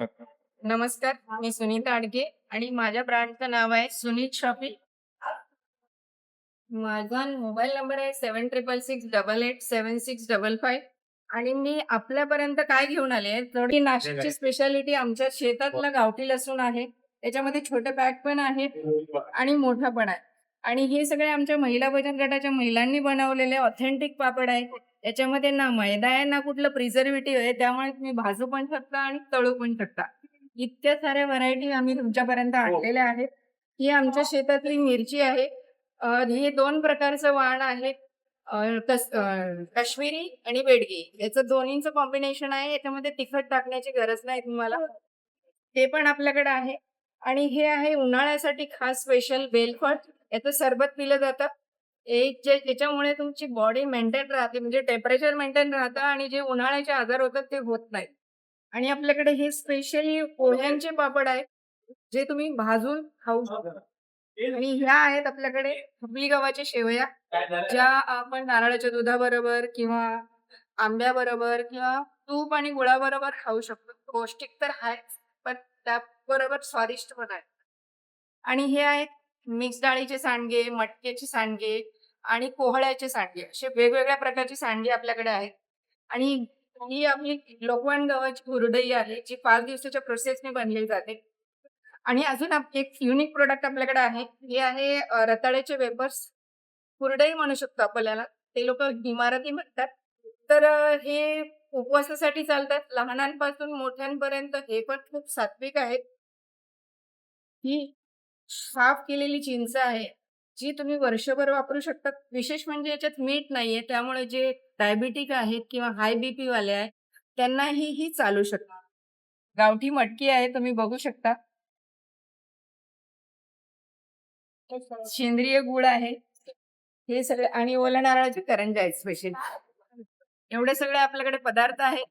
नमस्कार, मी सुनीता आडके आणि माझ्या ब्रँडचं नाव आहे सुनीत शॉपिंग. माझा मोबाईल नंबर आहे 7666887655 आणि मी आपल्यापर्यंत काय घेऊन आले, थोडी नाशिकची स्पेशालिटी आमच्या शेतातलं गावठी लसूण आहे. त्याच्यामध्ये छोटे पॅक पण आहेत आणि मोठा पण आहे. आणि हे सगळे आमच्या महिला बचत गटाच्या महिलांनी बनवलेले ऑथेंटिक पापड आहे. याच्यामध्ये ना मैदा आहे ना कुठलं प्रिझर्वेटिव्ह आहे. त्यामुळे तुम्ही भाजू पण शकता आणि तळू पण शकता. इतक्या साऱ्या व्हरायटी आम्ही तुमच्यापर्यंत आणलेल्या आहेत. ही आमच्या शेतातली मिरची आहे. हे 2 प्रकारचं वाण आहे. काश्मीरी आणि बेडगी याचं दोन्हीचं कॉम्बिनेशन आहे. याच्यामध्ये तिखट टाकण्याची गरज नाही तुम्हाला. ते पण आपल्याकडे आहे. आणि हे आहे उन्हाळ्यासाठी खास स्पेशल बेलफळ. याचं सरबत पिलं जातं. एक ज्याच्यामुळे तुमची बॉडी मेंटेन राहते म्हणजे टेम्परेचर मेंटेन राहतं आणि जे उन्हाळ्याचे आजार होतात ते होत नाहीत. आणि आपल्याकडे हे स्पेशली पोह्यांचे पापड आहेत, जे तुम्ही भाजून खाऊ शकता. आणि ह्या आहेत आपल्याकडे खपली गव्हाच्या शेवया, ज्या आपण नारळाच्या दुधाबरोबर किंवा आंब्याबरोबर किंवा तूप आणि गुळाबरोबर खाऊ शकतो. पौष्टिक तर आहेच, पण त्याबरोबर स्वादिष्ट पण आहे. आणि हे आहेत मिक्स डाळीचे सांडगे, मटक्याचे सांडगे आणि कोहळ्याचे सांडगे. असे वेगवेगळ्या प्रकारचे सांडगे आपल्याकडे आहेत. आणि ही आपली लोकवन गव्हाची कुरडई आहे, जी 5 दिवसाच्या प्रोसेसने बनली जाते. आणि अजून एक युनिक प्रॉडक्ट आपल्याकडे आहे. हे आहे रताळ्याचे वेफर्स. कुरडई म्हणू शकतो आपल्याला. ते लोकं इमारती म्हणतात. तर हे उपवासासाठी चालतात. लहानांपासून मोठ्यांपर्यंत हे पण खूप सात्विक आहेत. ही साफ केलेली चिंच आहे, जी तुम्ही वर्षभर वापरू शकता. विशेष म्हणजे याच्यात मीठ नाहीये. त्यामुळे जे डायबिटिक आहेत किंवा हाय बीपी वाले आहेत, त्यांनाही ही चालू शकतं. गावठी मटकी आहे, तुम्ही बघू शकता. सेंद्रिय गूळ आहे. हे सगळे आणि ओल्या नारळाचे करंज्या आहेत स्पेशल. एवढे सगळे आपल्याकडे पदार्थ आहेत.